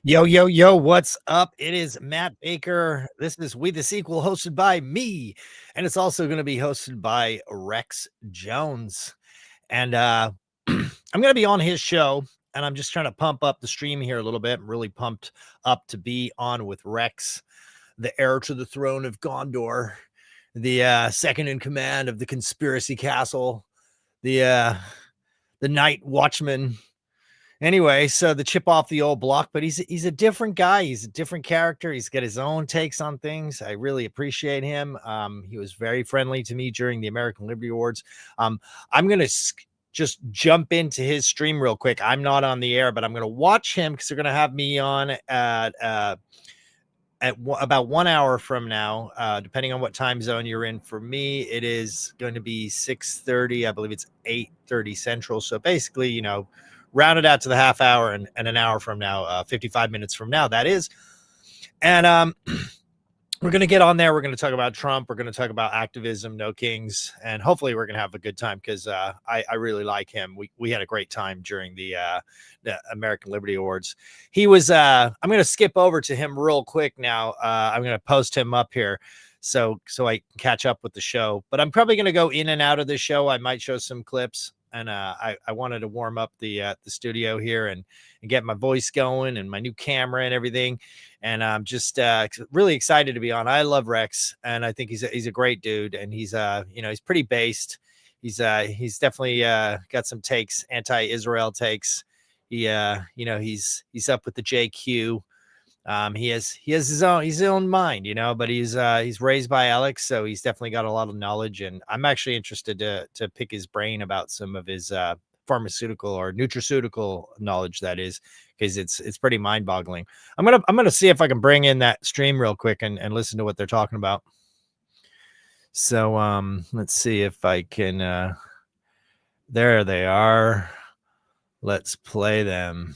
Yo, yo, yo, what's up? It is Matt Baker. This is We the Sequel, hosted by me. And it's also going to be hosted by Rex Jones. And I'm going to be on his show. And I'm just trying to pump up the stream here a little bit. I'm really pumped up to be on with Rex, the heir to the throne of Gondor, the second in command of the conspiracy castle, the night watchman. Anyway, so the chip off the old block, but he's a different guy. He's a different character. He's got his own takes on things. I really appreciate him. He was very friendly to me during the American Liberty Awards. I'm gonna just jump into his stream real quick. I'm not on the air, but I'm gonna watch him because they're gonna have me on at about 1 hour from now, depending on what time zone you're in. For me, it is going to be 6:30. I believe it's 8:30 Central. So basically, round it out to the half hour and an hour from now, 55 minutes from now, that is. And we're going to get on there. We're going to talk about Trump. We're going to talk about activism, no kings, and hopefully we're going to have a good time because I really like him. We had a great time during the American Liberty Awards. He was, I'm going to skip over to him real quick now. I'm going to post him up here so I can catch up with the show, but I'm probably going to go in and out of the show. I might show some clips. And I wanted to warm up the studio here and get my voice going and my new camera and everything. And I'm just really excited to be on. I love Rex, and I think he's a great dude. And he's he's pretty based. He's definitely got some takes, anti-Israel takes. He's up with the JQ. He has his own mind, but he's raised by Alex, so he's definitely got a lot of knowledge, and I'm actually interested to pick his brain about some of his pharmaceutical or nutraceutical knowledge, that is, because it's pretty mind-boggling. I'm gonna see if I can bring in that stream real quick and listen to what they're talking about. So let's see if I can there they are. Let's play them.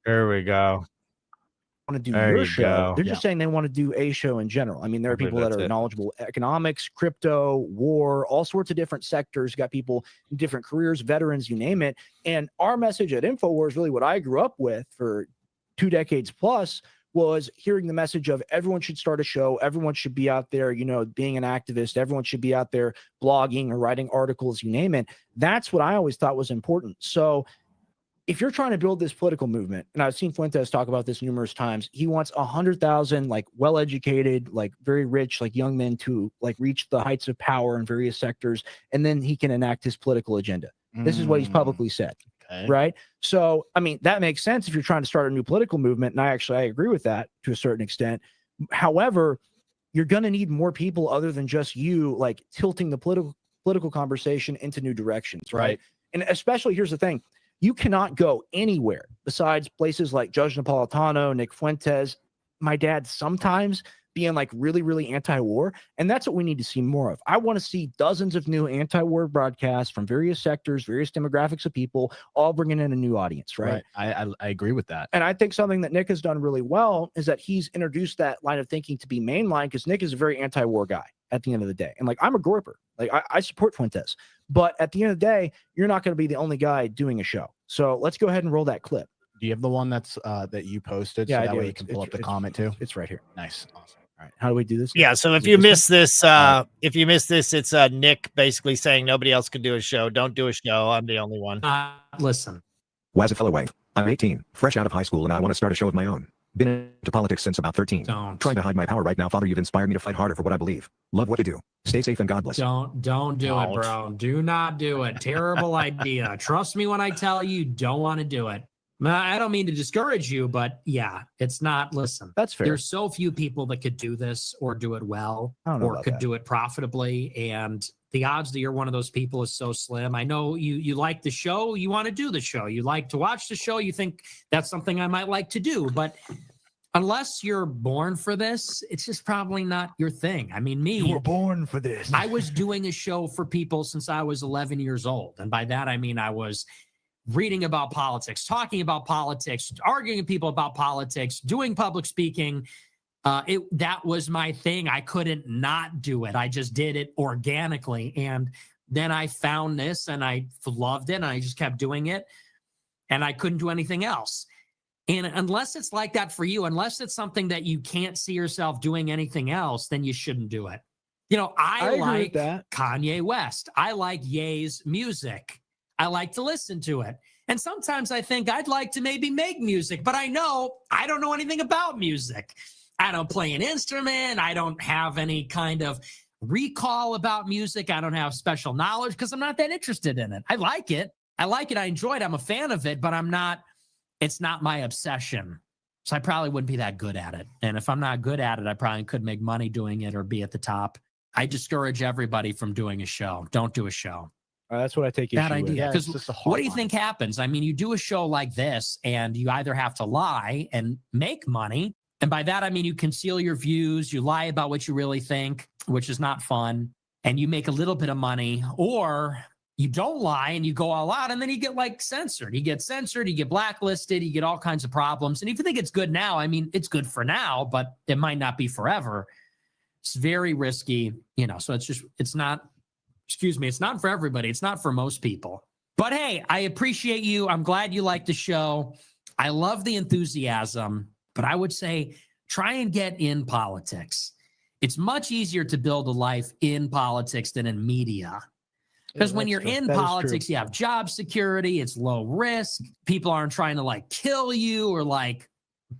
There we go. Want to do There your you show. go. They're just saying they want to do a show in general. I mean, there are people that are knowledgeable economics, crypto, war, all sorts of different sectors. Got people in different careers, veterans, you name it. And our message at InfoWars, really what I grew up with for 2 decades plus, was hearing the message of everyone should start a show. Everyone should be out there, being an activist. Everyone should be out there blogging or writing articles, you name it. That's what I always thought was important. So if you're trying to build this political movement, and I've seen Fuentes talk about this numerous times, he wants 100,000 well-educated, very rich, young men to reach the heights of power in various sectors, and then he can enact his political agenda. This is what he's publicly said, right? So, I mean, that makes sense if you're trying to start a new political movement, and I agree with that to a certain extent. However, you're going to need more people other than just you, tilting the political conversation into new directions, right? And especially, here's the thing. You cannot go anywhere besides places like Judge Napolitano, Nick Fuentes, my dad sometimes being really, really anti-war. And that's what we need to see more of. I want to see dozens of new anti-war broadcasts from various sectors, various demographics of people, all bringing in a new audience, right? I agree with that. And I think something that Nick has done really well is that he's introduced that line of thinking to be mainline, because Nick is a very anti-war guy at the end of the day. And I'm a Gorper. I support Fuentes. But at the end of the day, you're not going to be the only guy doing a show. So let's go ahead and roll that clip. Do you have the one that's that you posted? Yeah, so that way you can pull up the comment too. It's right here. Nice. Awesome. All right. How do we do this? Yeah. So if you miss this, it's Nick basically saying nobody else can do a show. Don't do a show. I'm the only one. Listen. Waz a fellow way. I'm 18, fresh out of high school, and I want to start a show of my own. Been into politics since about 13. Trying to hide my power right now, Father. You've inspired me to fight harder for what I believe. Love what you do. Stay safe and God bless. Don't do it, bro. Do not do it. Terrible idea. Trust me when I tell you, don't want to do it. I don't mean to discourage you, but yeah, it's not. Listen, that's fair. There's so few people that could do this or do it well or could do it profitably. And the odds that you're one of those people is so slim. I know you like the show. You want to do the show. You like to watch the show. You think that's something I might like to do. But unless you're born for this, it's just probably not your thing. I mean, you were born for this. I was doing a show for people since I was 11 years old. And by that, I mean, I was reading about politics, talking about politics, arguing with people about politics, doing public speaking That was my thing. I couldn't not do it. I just did it organically. And then I found this and I loved it and I just kept doing it and I couldn't do anything else. And unless it's like that for you, unless it's something that you can't see yourself doing anything else, then you shouldn't do it. You know, I like Kanye West. I like Ye's music. I like to listen to it. And sometimes I think I'd like to maybe make music, but I know I don't know anything about music. I don't play an instrument. I don't have any kind of recall about music. I don't have special knowledge because I'm not that interested in it. I like it. I enjoy it. I'm a fan of it, but it's not my obsession. So I probably wouldn't be that good at it. And if I'm not good at it, I probably could make money doing it or be at the top. I discourage everybody from doing a show. Don't do a show. That's what I take issue with. Bad idea. Because what do you think happens? I mean, you do a show like this and you either have to lie and make money. And by that, I mean, you conceal your views. You lie about what you really think, which is not fun. And you make a little bit of money, or you don't lie and you go all out and then you get like censored. You get censored, you get blacklisted, you get all kinds of problems. And if you think it's good now, I mean, it's good for now, but it might not be forever. It's very risky, you know, so it's not for everybody. It's not for most people. But hey, I appreciate you. I'm glad you like the show. I love the enthusiasm, but I would say try and get in politics. It's much easier to build a life in politics than in media. Because when you're in politics, you have job security, it's low risk. People aren't trying to like kill you or like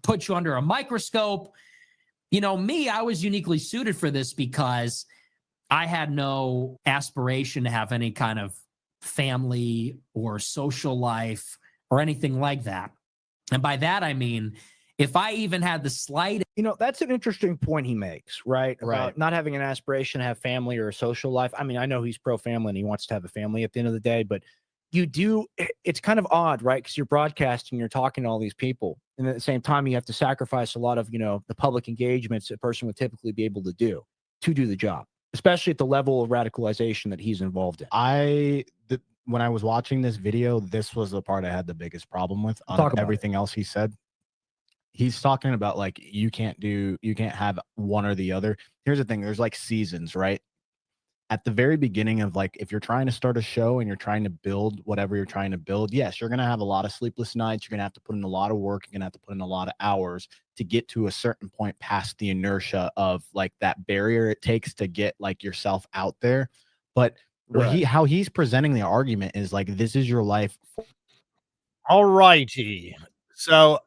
put you under a microscope. You know, me, I was uniquely suited for this because I had no aspiration to have any kind of family or social life or anything like that. And by that, I mean, if I even had the slight, you know, that's an interesting point he makes, right? About not having an aspiration to have family or a social life. I mean, I know he's pro-family and he wants to have a family at the end of the day, but it's kind of odd, right? Because you're broadcasting, you're talking to all these people. And at the same time, you have to sacrifice a lot of, you know, the public engagements a person would typically be able to do the job, especially at the level of radicalization that he's involved in. When I was watching this video, this was the part I had the biggest problem with. Everything else he said. He's talking about like you can't have one or the other. Here's the thing, there's like seasons, right? At the very beginning of like, if you're trying to start a show and you're trying to build whatever you're trying to build, yes, you're going to have a lot of sleepless nights. You're going to have to put in a lot of work. You're going to have to put in a lot of hours to get to a certain point past the inertia of like that barrier it takes to get like yourself out there. But how he's presenting the argument is like, this is your life. All righty. So,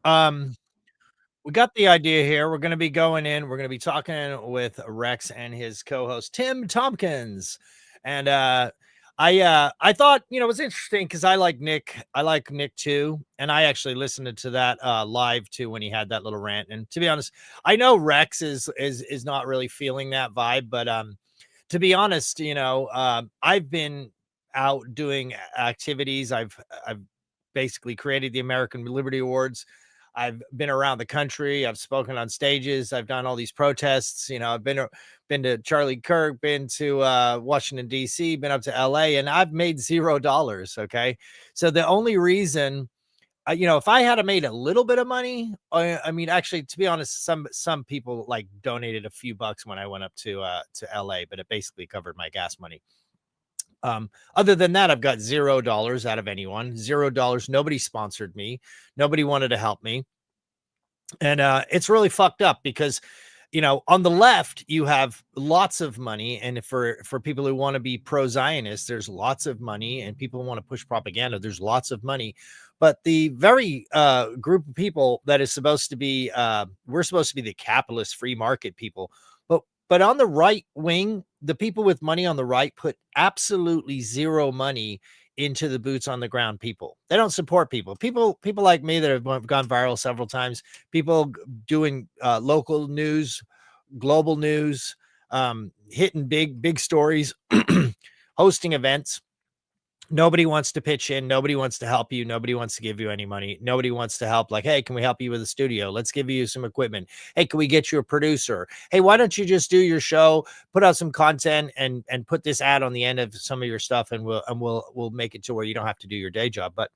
we got the idea here. We're going to be going in. We're going to be talking with Rex and his co-host Tim Tompkins. And I thought, you know, it was interesting because I like Nick. I like Nick too. And I actually listened to that live too when he had that little rant. And to be honest, I know Rex is not really feeling that vibe. But to be honest, you know, I've been out doing activities. I've basically created the American Liberty Awards. I've been around the country. I've spoken on stages. I've done all these protests. You know, I've been to Charlie Kirk, been to Washington, D.C., been up to L.A., and I've made $0. Okay. So the only reason, you know, if I had made a little bit of money, I mean, actually, to be honest, some people like donated a few bucks when I went up to L.A., but it basically covered my gas money. Other than that, I've got $0 out of anyone. $0. Nobody sponsored me. Nobody wanted to help me. And it's really fucked up because, you know, on the left, you have lots of money. And for people who want to be pro-Zionist, there's lots of money, and people want to push propaganda. There's lots of money. But the very group of people that is supposed to be, we're supposed to be the capitalist free market people. But on the right wing, the people with money on the right put absolutely zero money into the boots on the ground people. They don't support people. People like me that have gone viral several times, people doing local news, global news, hitting big stories, hosting events. Nobody wants to pitch in. Nobody wants to help you. Nobody wants to give you any money. Nobody wants to help. Like, hey, can we help you with a studio? Let's give you some equipment. Hey, can we get you a producer? Hey, why don't you just do your show, put out some content, and put this ad on the end of some of your stuff, and we'll make it to where you don't have to do your day job. But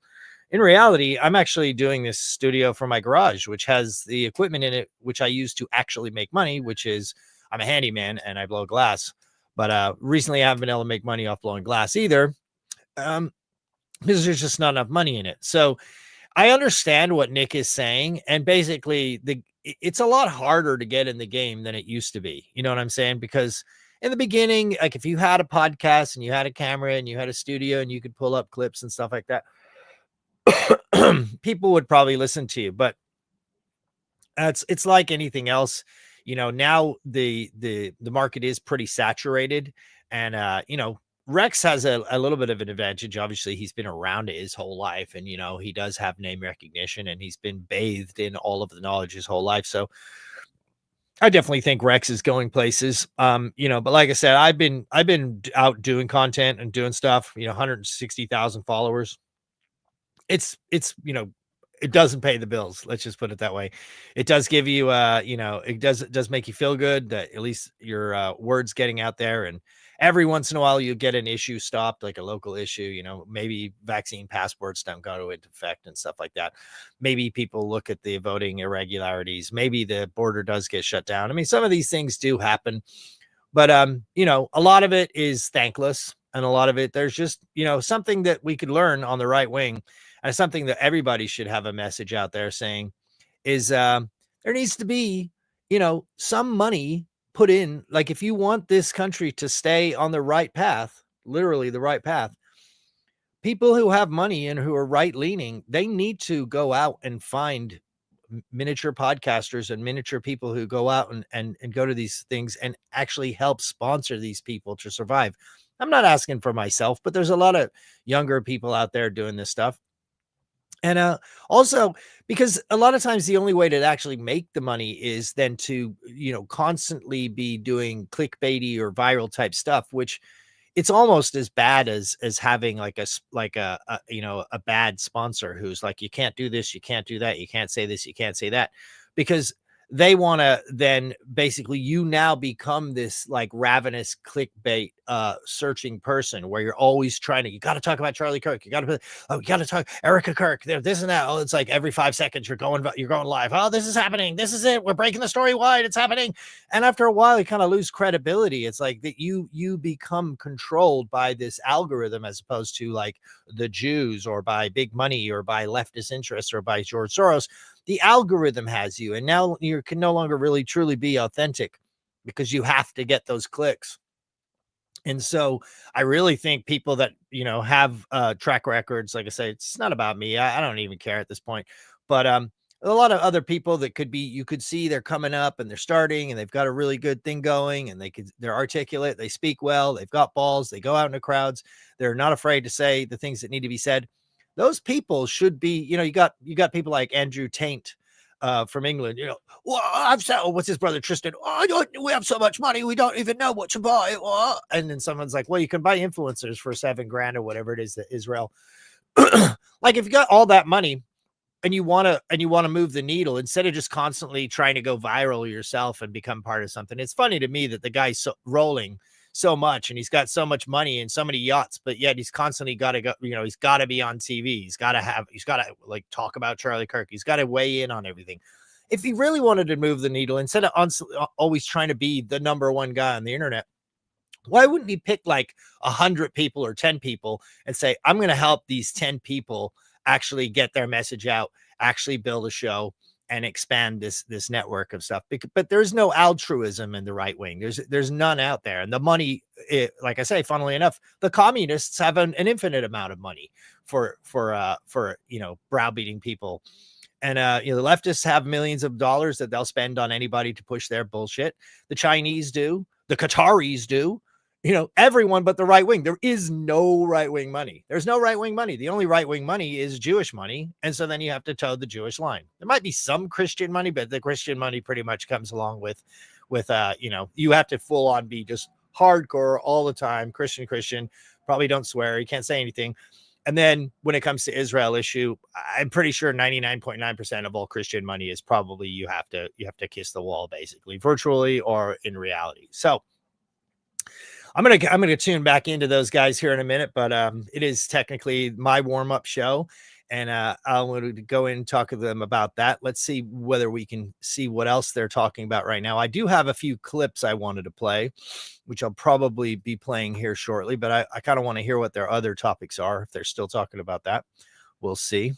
in reality, I'm actually doing this studio from my garage, which has the equipment in it, which I use to actually make money, which is I'm a handyman and I blow glass. But recently I haven't been able to make money off blowing glass either, because there's just not enough money in it. So I understand what Nick is saying. And basically it's a lot harder to get in the game than it used to be. You know what I'm saying? Because in the beginning, like if you had a podcast and you had a camera and you had a studio and you could pull up clips and stuff like that, people would probably listen to you. But it's like anything else. You know, now the market is pretty saturated, and you know, Rex has a little bit of an advantage. Obviously, he's been around it his whole life, and you know, he does have name recognition, and he's been bathed in all of the knowledge his whole life. So I definitely think Rex is going places. You know, but like I said, I've been out doing content and doing stuff, you know, 160,000 followers. It's, you know, it doesn't pay the bills. Let's just put it that way. It does give you, you know, it does make you feel good that at least your words getting out there. And every once in a while you get an issue stopped, like a local issue, you know, maybe vaccine passports don't go into effect and stuff like that. Maybe people look at the voting irregularities. Maybe the border does get shut down. I mean, some of these things do happen, but, you know, a lot of it is thankless. And a lot of it, there's just, you know, something that we could learn on the right wing. And something that everybody should have a message out there saying is there needs to be, you know, some money put in. Like if you want this country to stay on the right path, literally the right path, people who have money and who are right leaning, they need to go out and find miniature podcasters and miniature people who go out and go to these things and actually help sponsor these people to survive. I'm not asking for myself, but there's a lot of younger people out there doing this stuff. And also because a lot of times the only way to actually make the money is then to, you know, constantly be doing clickbaity or viral type stuff, which it's almost as bad as having like a you know, a bad sponsor who's like, you can't do this, you can't do that, you can't say this, you can't say that, because they want to then basically you now become this like ravenous clickbait searching person where you're always trying to, you got to talk about Charlie Kirk, you got to talk Erica Kirk, there, this and that. Oh, it's like every 5 seconds you're going live. Oh, this is happening, this is it, we're breaking the story wide, it's happening. And after a while you kind of lose credibility. It's like that you become controlled by this algorithm as opposed to like the Jews or by big money or by leftist interests or by George Soros. The algorithm has you, and now you can no longer really truly be authentic because you have to get those clicks. And so I really think people that, you know, have track records, like I say, it's not about me. I don't even care at this point, but a lot of other people that could be, you could see they're coming up and they're starting and they've got a really good thing going and they're articulate, they speak well, they've got balls, they go out into crowds, they're not afraid to say the things that need to be said. Those people should be, you know, you got people like Andrew Tate from England, you know, well, I've said, oh, what's his brother Tristan? Oh, we have so much money, we don't even know what to buy. Oh. And then someone's like, well, you can buy influencers for $7,000 or whatever it is that Israel. Like if you got all that money and you want to move the needle instead of just constantly trying to go viral yourself and become part of something. It's funny to me that the guy's rolling so much and he's got so much money and so many yachts, but yet he's constantly got to go, you know, he's got to be on TV. He's got to like talk about Charlie Kirk. He's got to weigh in on everything. If he really wanted to move the needle instead of always trying to be the number one guy on the internet, why wouldn't he pick like 100 people or 10 people and say, I'm going to help these 10 people actually get their message out, actually build a show and expand this network of stuff. But there's no altruism in the right wing. There's none out there. And the money, like I say, funnily enough, the communists have an infinite amount of money for you know, browbeating people. And you know, the leftists have millions of dollars that they'll spend on anybody to push their bullshit. The Chinese do, the Qataris do, you know, everyone but the right wing. There is no right wing money. There's no right wing money. The only right wing money is Jewish money. And so then you have to toe the Jewish line. There might be some Christian money, but the Christian money pretty much comes along with you know, you have to full on be just hardcore all the time. Christian, probably don't swear. You can't say anything. And then when it comes to Israel issue, I'm pretty sure 99.9% of all Christian money is probably you have to kiss the wall, basically, virtually or in reality. So I'm gonna tune back into those guys here in a minute, but it is technically my warm-up show. and I wanted to go in and talk to them about that. Let's see whether we can see what else they're talking about right now. I do have a few clips I wanted to play, which I'll probably be playing here shortly, but I kind of want to hear what their other topics are, if they're still talking about that. We'll see.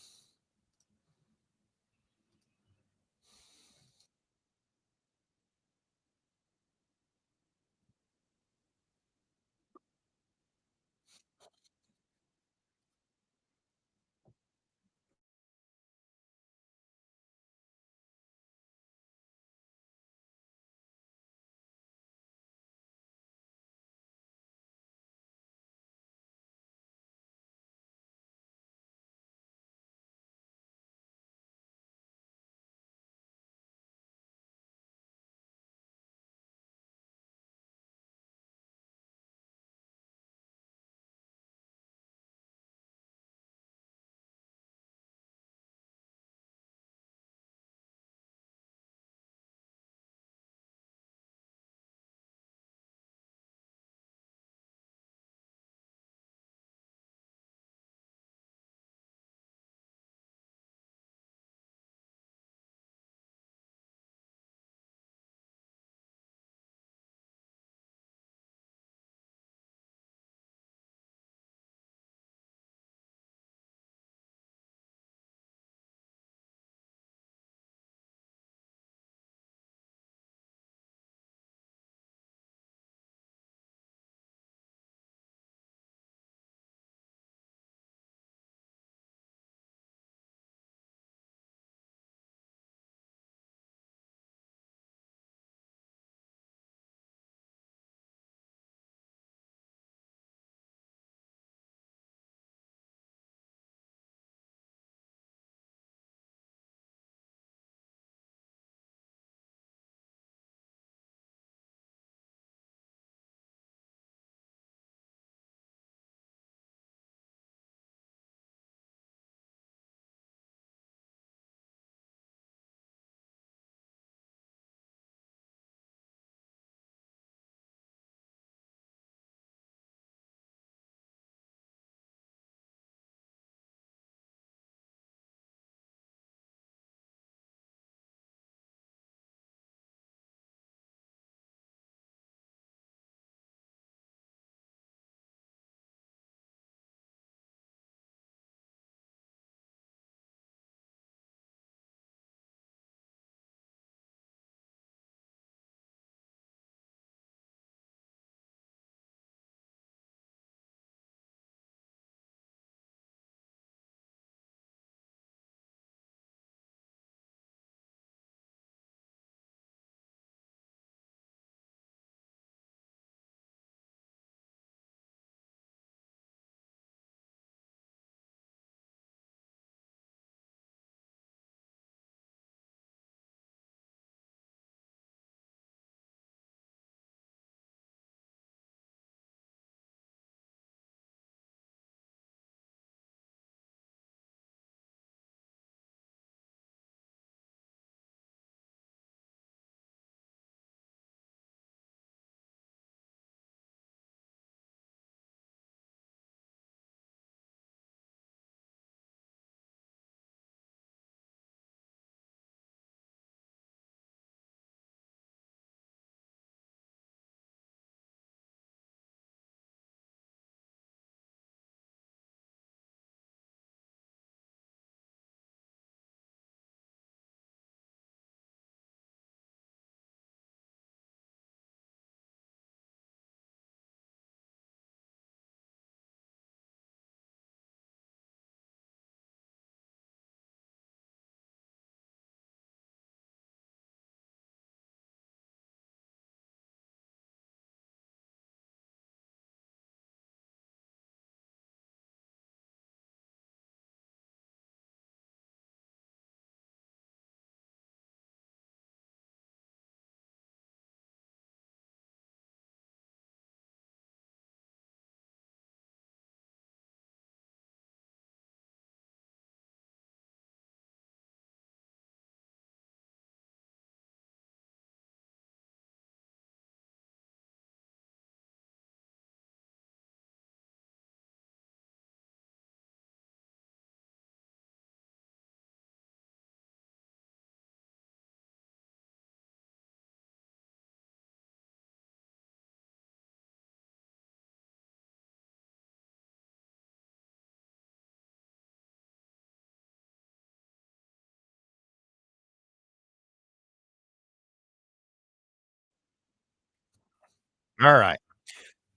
All right.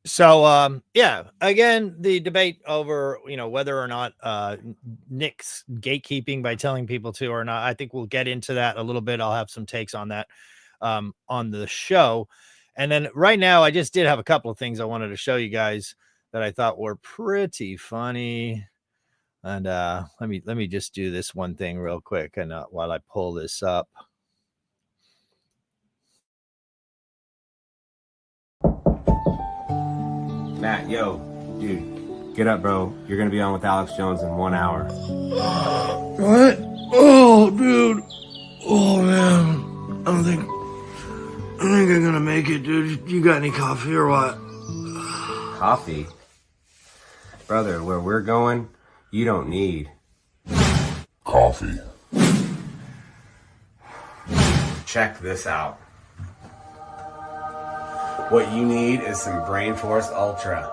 So yeah, again, the debate over, whether or not Nick's gatekeeping by telling people to or not, I think we'll get into that a little bit. I'll have some takes on that on the show. And then right now I just did have a couple of things I wanted to show you guys that I thought were pretty funny. And let me just do this one thing real quick, and while I pull this up. Matt, yo, dude, get up, bro. You're gonna be on with Alex Jones in 1 hour. What? Oh, dude. Oh, man. I don't think I'm gonna make it, dude. You got any coffee or what? Coffee? Brother, where we're going, you don't need coffee. Check this out. What you need is some Brain Force Ultra.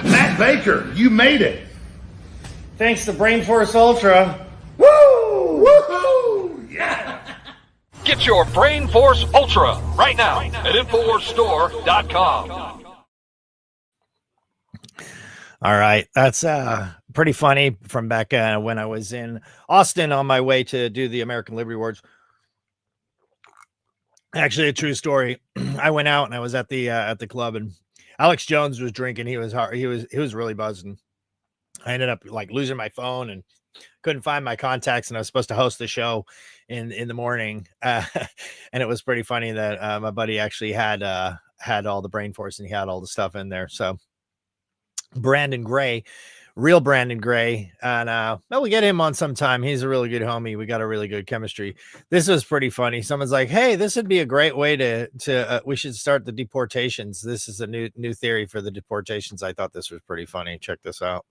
Matt Baker, you made it. Thanks to Brain Force Ultra. Woo! Woohoo! Yeah! Get your Brain Force Ultra right now at InfoWarsStore.com. All right. That's pretty funny from back when I was in Austin on my way to do the American Liberty Awards. Actually, a true story. I went out and I was at the club, and Alex Jones was drinking. He was really buzzing. I ended up like losing my phone and couldn't find my contacts, and I was supposed to host the show in the morning. And it was pretty funny that my buddy actually had all the Brain Force, and he had all the stuff in there. So Brandon Gray, real Brandon Gray, and we'll get him on sometime. He's a really good homie. We got a really good chemistry. This was pretty funny. Someone's like, hey, this would be a great way to we should start the deportations. This is a new theory for the deportations. I thought this was pretty funny. Check this out.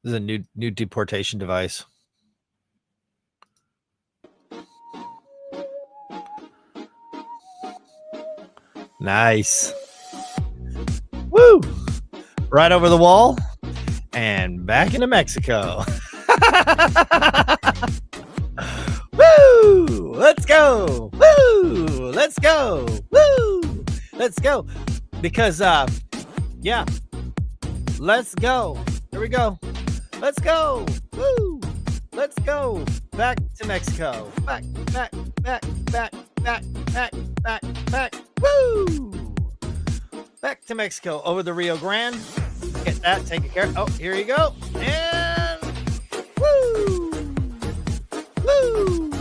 This is a new deportation device. Nice. Woo! Right over the wall and back into Mexico. Woo! Let's go. Woo! Let's go. Woo! Let's go. Because yeah. Let's go. Here we go. Let's go. Woo! Let's go. Back to Mexico. Back. Woo! Back to Mexico over the Rio Grande. Get that taken care of. Oh, here you go. And woo! Woo!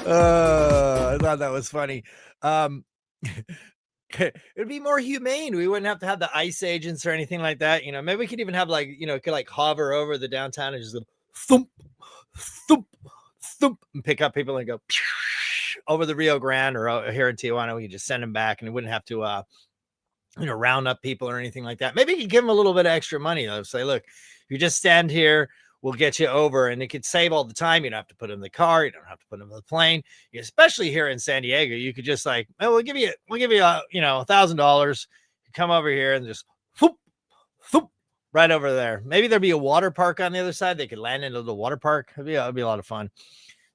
I thought that was funny. It'd be more humane. We wouldn't have to have the ICE agents or anything like that. Maybe we could even have it could hover over the downtown and just go thump, thump, thump, and pick up people and go over the Rio Grande or here in Tijuana. We could just send them back, and we wouldn't have to round up people or anything like that. Maybe you could give them a little bit of extra money though. Say, look, you just stand here, we'll get you over, and it could save all the time. You don't have to put them in the car, you don't have to put them in the plane. Especially here in San Diego, you could just we'll give you $1,000. You come over here and just whoop, whoop, right over there. Maybe there'd be a water park on the other side. They could land into the water park. It'd be a lot of fun.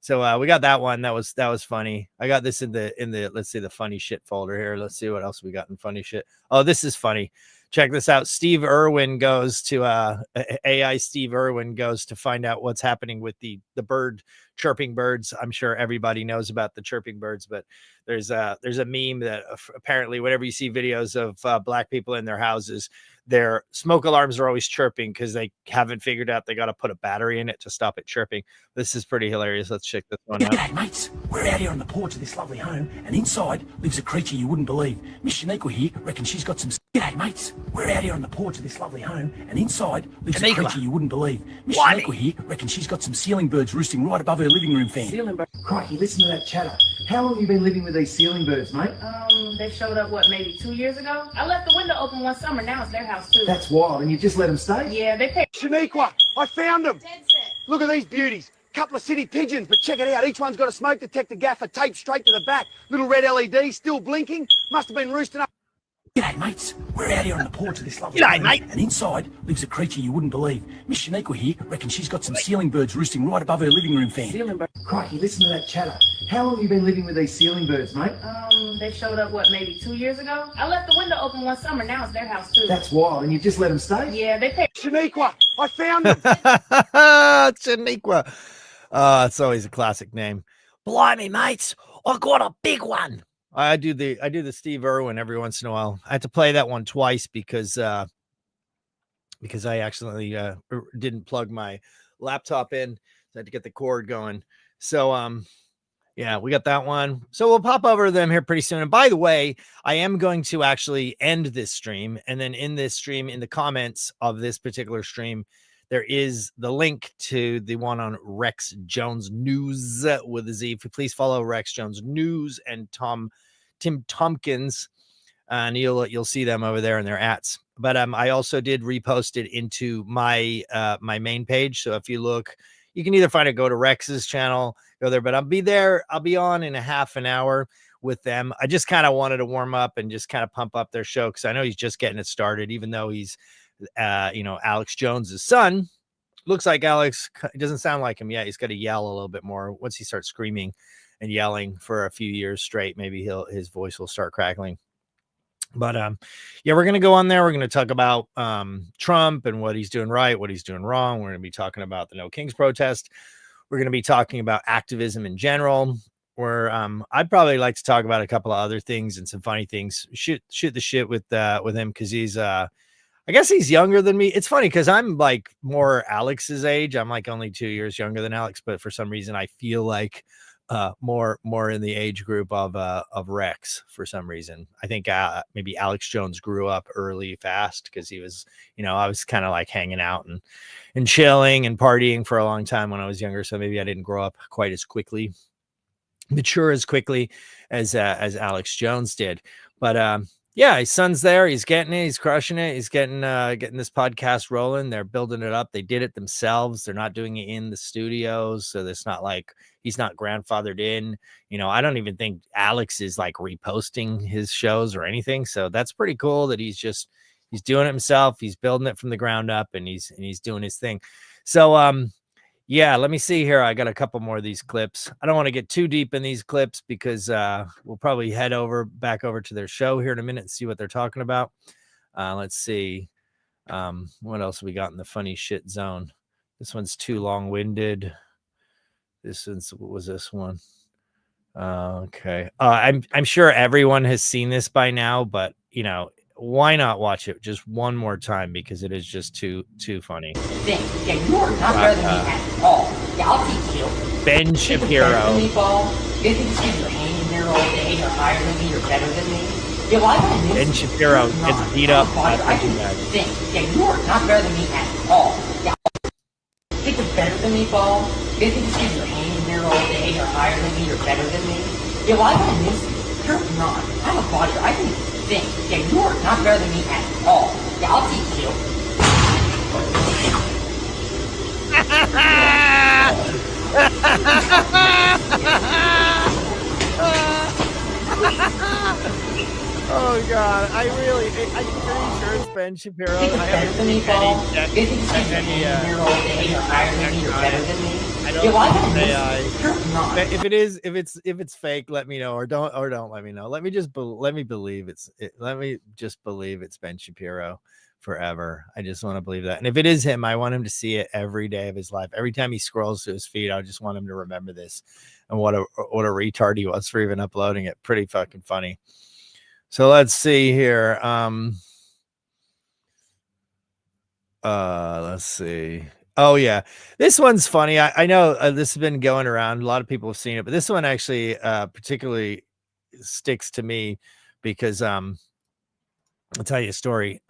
So we got that one. That was funny. I got this in the let's see, the funny shit folder here. Let's see what else we got in funny shit. Oh, this is funny. Check this out. Steve Irwin goes to AI. Steve Irwin goes to find out what's happening with the chirping birds. I'm sure everybody knows about the chirping birds, but there's a meme that apparently whenever you see videos of black people in their houses, their smoke alarms are always chirping because they haven't figured out they got to put a battery in it to stop it chirping. This is pretty hilarious. Let's check this one out. G'day, mates. We're out here on the porch of this lovely home, and inside lives a creature you wouldn't believe. Miss Shaniqua here reckons she's got some... G'day, mates. We're out here on the porch of this lovely home, and inside lives a creature you wouldn't believe. Miss Shaniqua here reckons she's got some ceiling birds roosting right above her living room fan. Ceiling birds? Crikey, listen to that chatter. How long have you been living with these ceiling birds, mate? They showed up, maybe 2 years ago? I left the window open one summer. Now it's their house, too. That's wild, and you just let them stay? Yeah, they paid. Shaniqua, I found them. Dead set. Look at these beauties. Couple of city pigeons, but check it out. Each one's got a smoke detector gaffer taped straight to the back. Little red LED still blinking. Must have been roosting up. G'day, mates. We're out here on the porch of this lovely home, mate. And inside lives a creature you wouldn't believe. Miss Shaniqua here reckons she's got some ceiling birds roosting right above her living room fan. Ceiling birds? Crikey, listen to that chatter. How long have you been living with these ceiling birds, mate? They showed up, maybe 2 years ago? I left the window open one summer. Now it's their house, too. That's wild. And you just let them stay? Yeah, they pay. Shaniqua, I found them. Shaniqua. It's always a classic name. Blimey, mates, I got a big one. I do the Steve Irwin every once in a while. I had to play that one twice because I accidentally didn't plug my laptop in. So I had to get the cord going. So yeah, we got that one. So we'll pop over to them here pretty soon. And by the way, I am going to actually end this stream, and then in this stream, in the comments of this particular stream, there is the link to the one on Rex Jones News with a Z. Please follow Rex Jones News and Tim Tompkins, and you'll see them over there in their ats. But I also did repost it into my my main page. So if you look, you can either find it, go to Rex's channel, go there. But I'll be there. I'll be on in a half an hour with them. I just kind of wanted to warm up and just kind of pump up their show because I know he's just getting it started, even though he's Alex Jones's son. Looks like Alex. It doesn't sound like him yet. He's got to yell a little bit more. Once he starts screaming and yelling for a few years straight, maybe his voice will start crackling. But yeah, we're gonna go on there. We're gonna talk about Trump and what he's doing right, what he's doing wrong. We're gonna be talking about the No Kings protest. We're gonna be talking about activism in general. Where I'd probably like to talk about a couple of other things and some funny things. Shoot the shit with him because he's I guess he's younger than me. It's funny because I'm like more Alex's age. I'm like only 2 years younger than Alex, but for some reason I feel like more in the age group of Rex for some reason. I think maybe Alex Jones grew up early fast because he was, I was kind of like hanging out and chilling and partying for a long time when I was younger. So maybe I didn't grow up quite as quickly, mature as quickly as Alex Jones did. But yeah, his son's there. He's getting it. He's crushing it. He's getting this podcast rolling. They're building it up. They did it themselves. They're not doing it in the studios. So it's not like he's not grandfathered in. I don't even think Alex is like reposting his shows or anything. So that's pretty cool that he's doing it himself. He's building it from the ground up and he's doing his thing. So, yeah, let me see here. I got a couple more of these clips. I don't want to get too deep in these clips because we'll probably head back over to their show here in a minute and see what they're talking about. Let's see. What else we got in the funny shit zone? This one's too long-winded. What was this one? Okay. I'm sure everyone has seen this by now, but why not watch it just one more time because it is just too funny. Yeah, you're not better than me at all. Yeah, I'll teach you. Ben Shapiro. You think it's because you're hanging there all day, you're higher than me, you're better than me? Yeah, well, Ben Shapiro gets beat up. I can think. Yeah, you're not better than me at all. Yeah, think you're better than me, Paul? You think it's because you're hanging there all day, you're higher than me, you're better than me? Yeah, well, I don't miss you. You're not. I'm a bodyguard. I can think. Yeah, you're not better than me at all. Yeah, I'll teach you. Oh God, I'm pretty sure it's Ben Shapiro. I haven't seen if it's fake, let me know, or don't let me know. Let me just believe it's Ben Shapiro forever. I just want to believe that. And if it is him, I want him to see it every day of his life. Every time he scrolls to his feed, I just want him to remember this and what a retard he was for even uploading it. Pretty fucking funny. So let's see here. Let's see. Oh yeah, this one's funny. I know this has been going around. A lot of people have seen it, but this one actually particularly sticks to me because I'll tell you a story.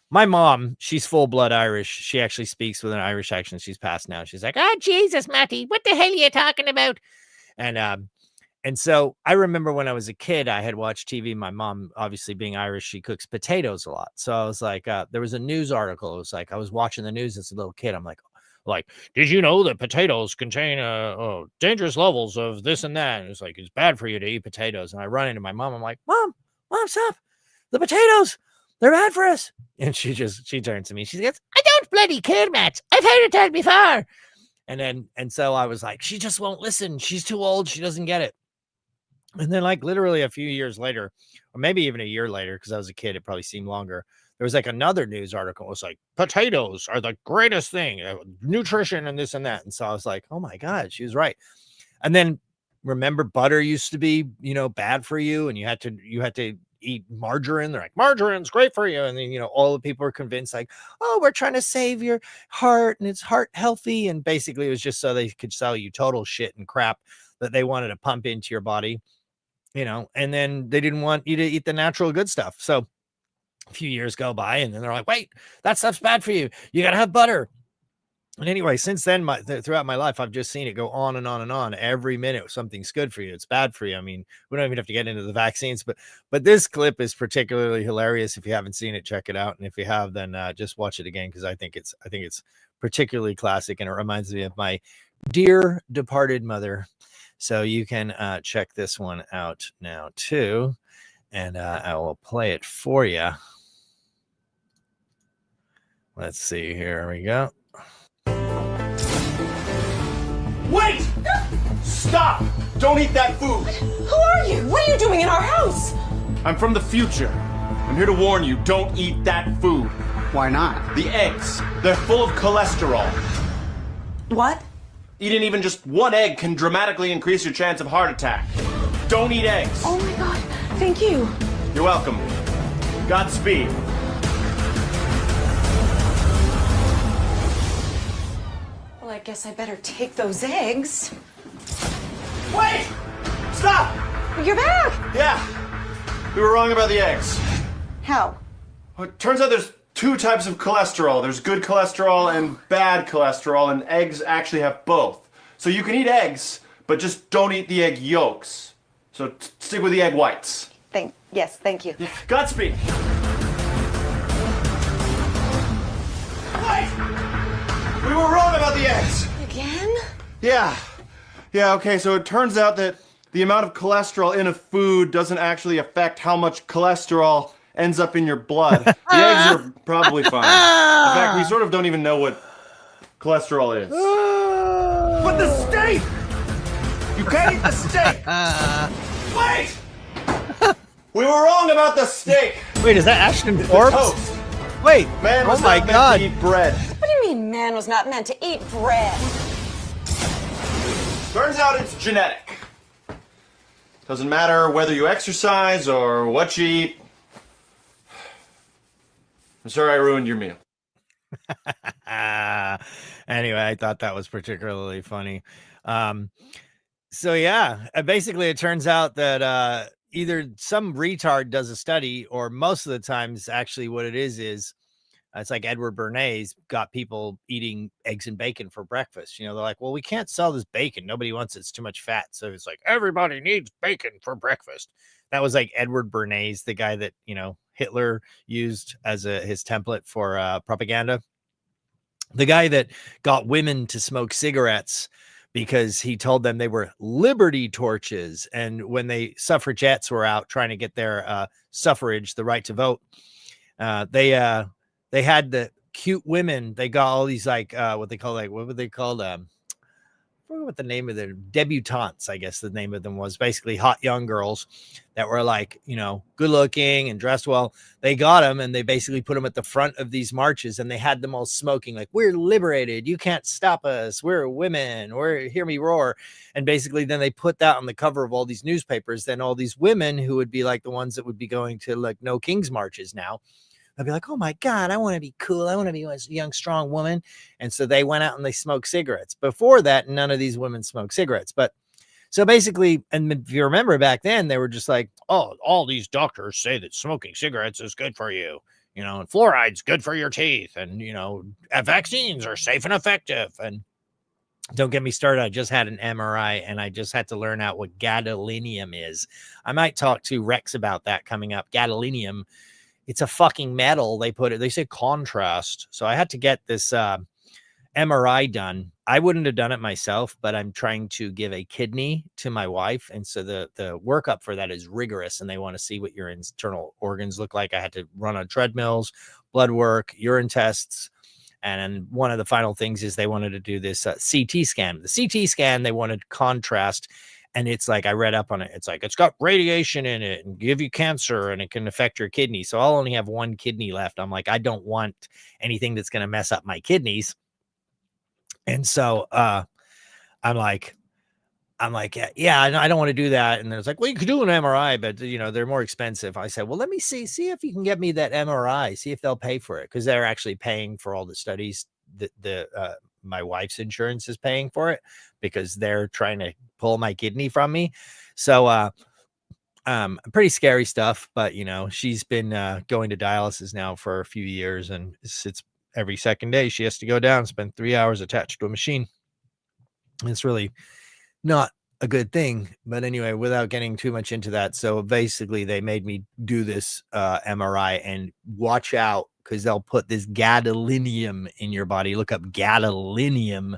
My mom, she's full blood Irish. She actually speaks with an Irish accent. She's passed now. She's like, "Oh Jesus, Matty, what the hell are you talking about?" And so I remember when I was a kid, I had watched TV. My mom, obviously being Irish, she cooks potatoes a lot. So I was like, there was a news article. It was like, I was watching the news as a little kid. I'm like, like, did you know that potatoes contain dangerous levels of this and that? And it's like, it's bad for you to eat potatoes. And I run into my mom. I'm like, Mom, stop. The potatoes, they're bad for us. And she turns to me. She goes, I don't bloody care, Matt. I've heard it all before. And so I was like, she just won't listen. She's too old. She doesn't get it. And then like literally a few years later, or maybe even a year later, because I was a kid, it probably seemed longer. There was like another news article. It was like, potatoes are the greatest thing, nutrition and this and that. And so I was like, oh my God, she was right. And then remember, butter used to be, bad for you, and you had to eat margarine. They're like, margarine's great for you. And then, all the people are convinced like, oh, we're trying to save your heart and it's heart healthy. And basically it was just so they could sell you total shit and crap that they wanted to pump into your body, and then they didn't want you to eat the natural good stuff. So a few years go by and then they're like, wait, that stuff's bad for you. You got to have butter. And anyway, since then, throughout my life, I've just seen it go on and on and on. Every minute, something's good for you. It's bad for you. I mean, we don't even have to get into the vaccines, but this clip is particularly hilarious. If you haven't seen it, check it out. And if you have, then just watch it again, because I think it's particularly classic, and it reminds me of my dear departed mother. So you can check this one out now too, and I will play it for you. Let's see. Here we go. Wait! Stop! Don't eat that food! Who are you? What are you doing in our house? I'm from the future. I'm here to warn you, don't eat that food. Why not? The eggs, they're full of cholesterol. What? Eating even just one egg can dramatically increase your chance of heart attack. Don't eat eggs. Oh my God, thank you. You're welcome. Godspeed. Well, I guess I better take those eggs. Wait! Stop! You're back! Yeah, we were wrong about the eggs. How? Well, it turns out there's two types of cholesterol. There's good cholesterol and bad cholesterol, and eggs actually have both. So you can eat eggs, but just don't eat the egg yolks. So stick with the egg whites. Yes, thank you. Yeah. Godspeed. Wait! We were wrong about the eggs. Again? Yeah, okay, so it turns out that the amount of cholesterol in a food doesn't actually affect how much cholesterol ends up in your blood. The eggs are probably fine. In fact, we sort of don't even know what cholesterol is. But the steak! You can't eat the steak! Wait! We were wrong about the steak! Wait, is that Ashton Forbes? Toast. Wait, Man was oh my not God. meant to eat bread. What do you mean man was not meant to eat bread? Turns out it's genetic. Doesn't matter whether you exercise or what you eat. I'm sorry I ruined your meal. Anyway, I thought that was particularly funny. So yeah, basically it turns out that either some retard does a study, or most of the times actually what it is it's like Edward Bernays got people eating eggs and bacon for breakfast. They're like, well, we can't sell this bacon. Nobody wants it. It's too much fat. So it's like, everybody needs bacon for breakfast. That was like Edward Bernays, the guy that, Hitler used as his template for propaganda. The guy that got women to smoke cigarettes because he told them they were liberty torches. And when the suffragettes were out trying to get their suffrage, the right to vote, they had the cute women. They got all these what were they called? I forget what the name of the debutantes, I guess the name of them was. Basically hot young girls that were good looking and dressed well. They got them and they basically put them at the front of these marches, and they had them all smoking like, we're liberated. You can't stop us. We're women. Hear me roar. And basically then they put that on the cover of all these newspapers. Then all these women who would be like the ones that would be going to like No King's marches now, I'd be like, oh my God, I want to be cool. I want to be a young, strong woman. And so they went out and they smoked cigarettes. Before that, none of these women smoked cigarettes. But so basically, and if you remember back then, they were just like, oh, all these doctors say that smoking cigarettes is good for you, and fluoride's good for your teeth. And, vaccines are safe and effective. And don't get me started. I just had an MRI and I just had to learn out what gadolinium is. I might talk to Rex about that coming up. Gadolinium. It's a fucking metal. They say contrast. So I had to get this MRI done. I wouldn't have done it myself, but I'm trying to give a kidney to my wife. And so the workup for that is rigorous, and they want to see what your internal organs look like. I had to run on treadmills, blood work, urine tests. And one of the final things is they wanted to do this CT scan. The CT scan, they wanted contrast. And it's like, I read up on it. It's like, it's got radiation in it and give you cancer and it can affect your kidney. So I'll only have one kidney left. I'm like, I don't want anything that's going to mess up my kidneys. And so I'm like, yeah, I don't want to do that. And then it's like, well, you could do an MRI, but they're more expensive. I said, well, let me see if you can get me that MRI, see if they'll pay for it. Cause they're actually paying for all the studies that my wife's insurance is paying for it because they're trying to pull my kidney from me. So, pretty scary stuff, but she's been going to dialysis now for a few years, and it's every second day she has to go down, spend 3 hours attached to a machine. It's really not a good thing, but anyway, without getting too much into that. So basically they made me do this MRI, and watch out because they'll put this gadolinium in your body. Look up gadolinium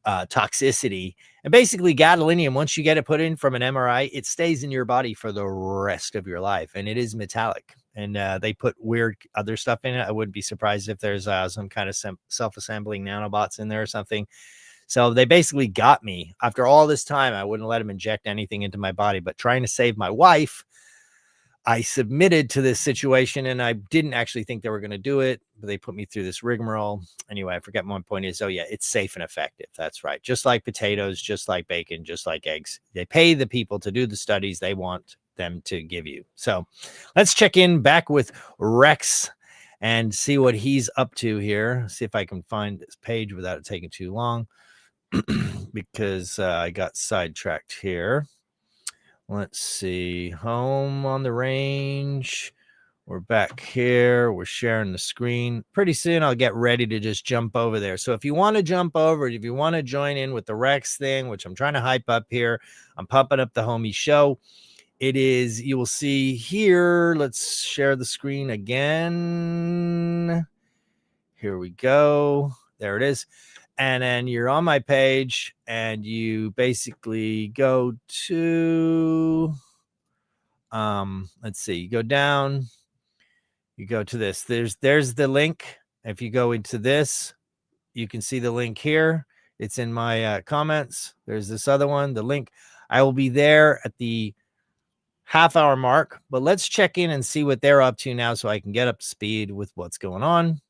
toxicity. And basically gadolinium, once you get it put in from an MRI, it stays in your body for the rest of your life, and it is metallic. And they put weird other stuff in it. I wouldn't be surprised if there's some kind of self-assembling nanobots in there or something. So they basically got me. After all this time, I wouldn't let them inject anything into my body, but trying to save my wife, I submitted to this situation, and I didn't actually think they were going to do it, but they put me through this rigmarole. Anyway, I forget my point is, oh yeah, it's safe and effective. That's right. Just like potatoes, just like bacon, just like eggs. They pay the people to do the studies they want them to give you. So let's check in back with Rex and see what he's up to here. See if I can find this page without it taking too long because I got sidetracked here. Let's see. Home on the range. We're back here. We're sharing the screen. Pretty soon I'll get ready to just jump over there. So if you want to jump over, if you want to join in with the Rex thing, which I'm trying to hype up here, I'm pumping up the homie show. It is, you will see here. Let's share the screen again. Here we go. There it is. And then you're on my page, and you basically go to, let's see, you go down, you go to this. There's the link. If you go into this, you can see the link here. It's in my comments. There's this other one, the link. I will be there at the half-hour mark, but let's check in and see what they're up to now so I can get up to speed with what's going on.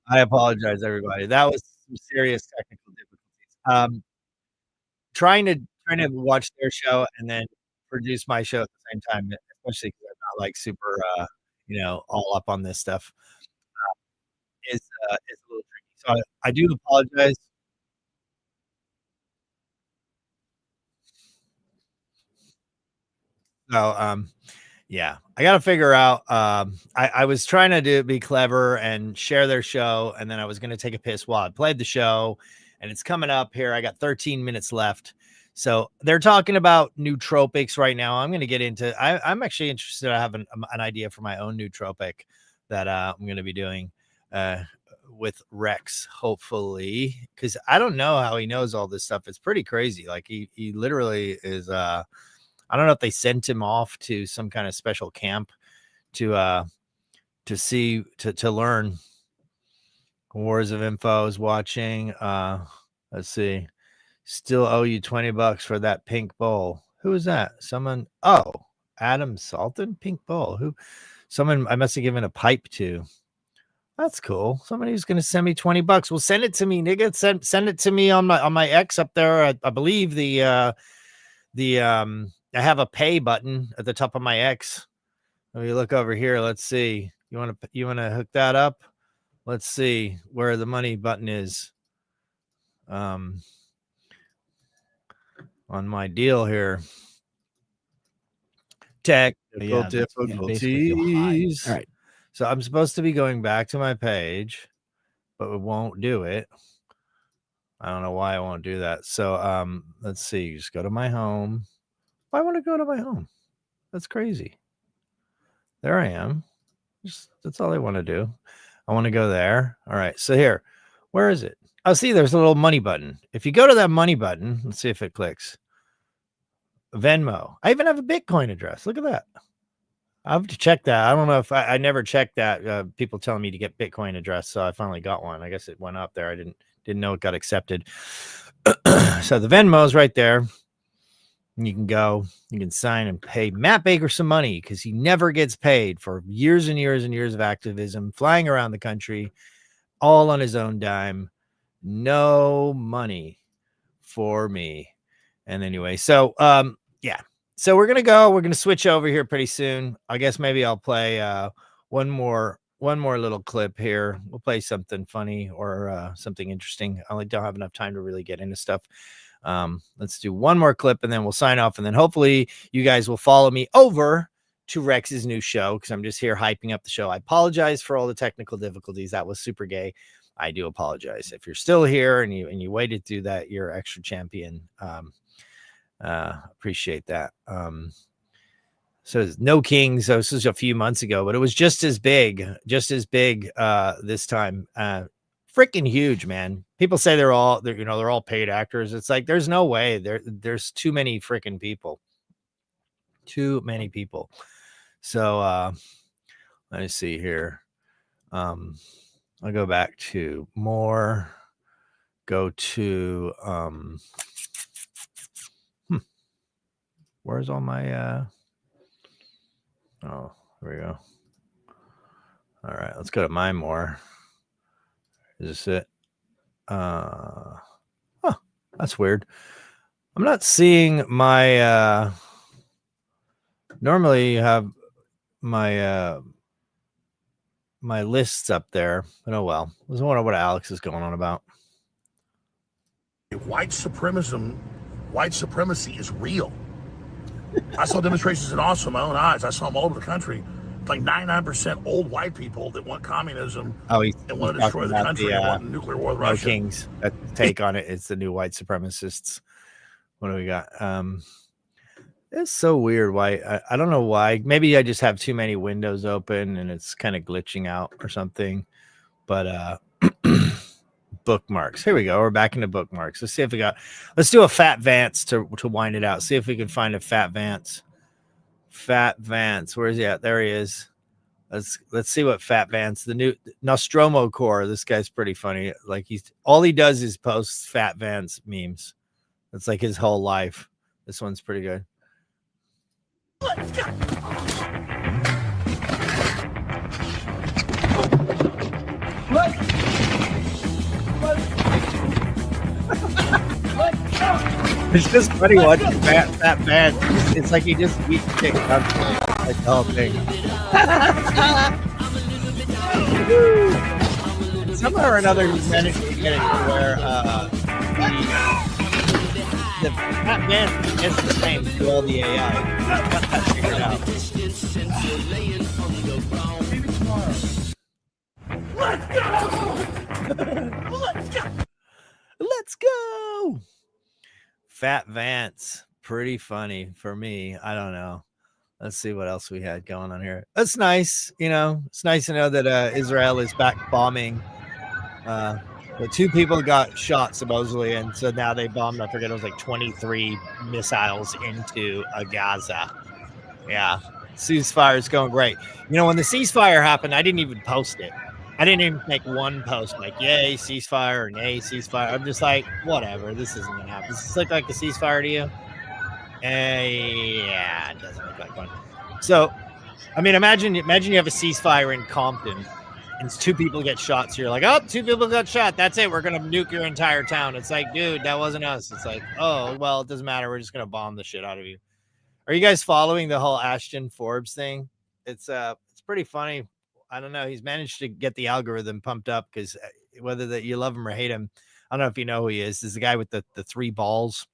I apologize, everybody. That was some serious technical difficulties. Trying to watch their show and then produce my show at the same time, especially because I'm not like super, all up on this stuff, is a little tricky. So I do apologize. So, yeah, I got to figure out. I was trying to be clever and share their show, and then I was going to take a piss while I played the show, and it's coming up here. I got 13 minutes left. So they're talking about nootropics right now. I'm going to get into. I'm actually interested. I have an idea for my own nootropic that I'm going to be doing with Rex, hopefully, because I don't know how he knows all this stuff. It's pretty crazy. Like he literally is. I don't know if they sent him off to some kind of special camp to learn. Wars of Info is watching. Let's see. Still owe you $20 for that pink bowl. Who is that? Someone. Oh, Adam Salton, pink bowl. Who? Someone I must have given a pipe to. That's cool. Somebody's gonna send me $20. Well, send it to me, nigga. Send it to me on my X up there. I believe I have a pay button at the top of my X. Let me look over here. Let's see. You want to hook that up? Let's see where the money button is. On my deal here. Technical difficulties. All right. So I'm supposed to be going back to my page, but it won't do it. I don't know why I won't do that. So let's see. Just go to my home. Why want to go to my home? That's crazy. There I am. That's all I want to do. I want to go there. All right. So here, where is it? Oh, see, there's a little money button. If you go to that money button, let's see if it clicks. Venmo. I even have a Bitcoin address. Look at that. I have to check that. I don't know if I never checked that. People telling me to get Bitcoin address, so I finally got one. I guess it went up there. I didn't know it got accepted. So the Venmo is right there. You can go, you can sign and pay Matt Baker some money because he never gets paid for years and years and years of activism, flying around the country, all on his own dime. No money for me. And anyway, so yeah. So we're gonna switch over here pretty soon. I guess maybe I'll play one more little clip here. We'll play something funny or something interesting. I don't have enough time to really get into stuff. Let's do one more clip and then we'll sign off, and then hopefully you guys will follow me over to Rex's new show because I'm just here hyping up the show. I apologize for all the technical difficulties. That was super gay. I do apologize. If you're still here and you waited to do that, you're extra champion. Appreciate that. So there's no Kings. So this was a few months ago, but it was just as big this time. Freaking huge, man. People say they're all paid actors. It's like there's no way. There's too many freaking people. Too many people. So let me see here. I'll go back to more. Go to where's all my oh, here we go. All right, let's go to my more. Is this it? That's weird. I'm not seeing my normally you have my my lists up there, but oh well. I was wondering what Alex is going on about. White supremacy is real. I saw demonstrations in Austin with my own eyes. I saw them all over the country. It's like 99% old white people that want communism and want to destroy the country and want a nuclear war with Russia. Kings take on it. It's the new white supremacists. What do we got? It's so weird. Why? I don't know why. Maybe I just have too many windows open and it's kind of glitching out or something. But bookmarks. Here we go. We're back into bookmarks. Let's see if let's do a Fat Vance to wind it out. See if we can find a Fat Vance. Fat Vance. Where is he at? There he is. Let's see what Fat Vance, the new Nostromo Core. This guy's pretty funny. Like all he does is post Fat Vance memes. That's like his whole life. This one's pretty good. It's just funny watching that man. It's like he just eats chick constantly, like the whole thing. Somehow or another, he's managed to get it to where the fat man is the same to all the AI. Got that figured out. Let's go. Fat Vance, pretty funny for me. I don't know. Let's see what else we had going on here. That's nice. You know, it's nice to know that Israel is back bombing. The 2 people got shot supposedly, and so now they bombed, I forget, it was like 23 missiles into Gaza. Yeah, ceasefire is going great. You know, when the ceasefire happened, I didn't even post it. I didn't even make one post like, yay, ceasefire, or nay, ceasefire. I'm just like, whatever, this isn't going to happen. Does this look like a ceasefire to you? Yeah, it doesn't look like one. So, I mean, imagine you have a ceasefire in Compton, and 2 people get shot. So you're like, oh, 2 people got shot. That's it. We're going to nuke your entire town. It's like, dude, that wasn't us. It's like, oh, well, it doesn't matter. We're just going to bomb the shit out of you. Are you guys following the whole Ashton Forbes thing? It's pretty funny. I don't know. He's managed to get the algorithm pumped up because whether that you love him or hate him, I don't know if you know who he is. This is the guy with the 3 balls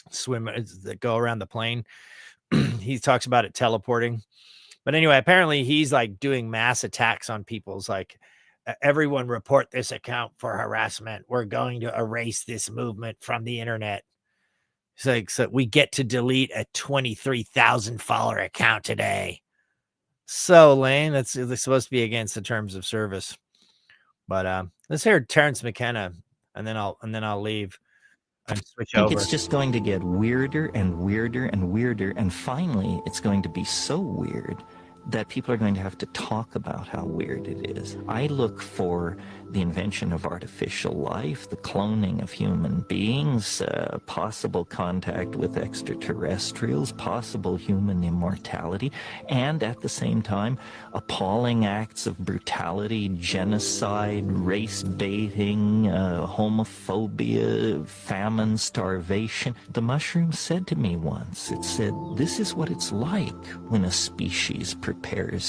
that go around the plane. He talks about it teleporting. But anyway, apparently he's like doing mass attacks on people's like, everyone report this account for harassment. We're going to erase this movement from the internet. It's like, so we get to delete a 23,000 follower account today. So lame. That's supposed to be against the terms of service. But let's hear Terrence McKenna, and then I'll leave and switch over. I think it's just going to get weirder and weirder and weirder, and finally it's going to be so weird that people are going to have to talk about how weird it is. I look for the invention of artificial life, the cloning of human beings, possible contact with extraterrestrials, possible human immortality, and at the same time, appalling acts of brutality, genocide, race baiting, homophobia, famine, starvation. The mushroom said to me once, it said, this is what it's like when a species prepares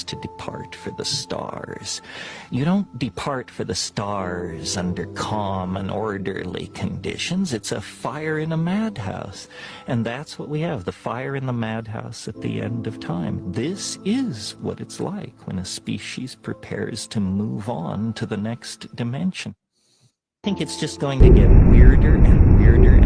to depart for the stars. You don't depart for the stars under calm and orderly conditions. It's a fire in a madhouse. And that's what we have, the fire in the madhouse at the end of time. This is what it's like when a species prepares to move on to the next dimension. I think it's just going to get weirder and weirder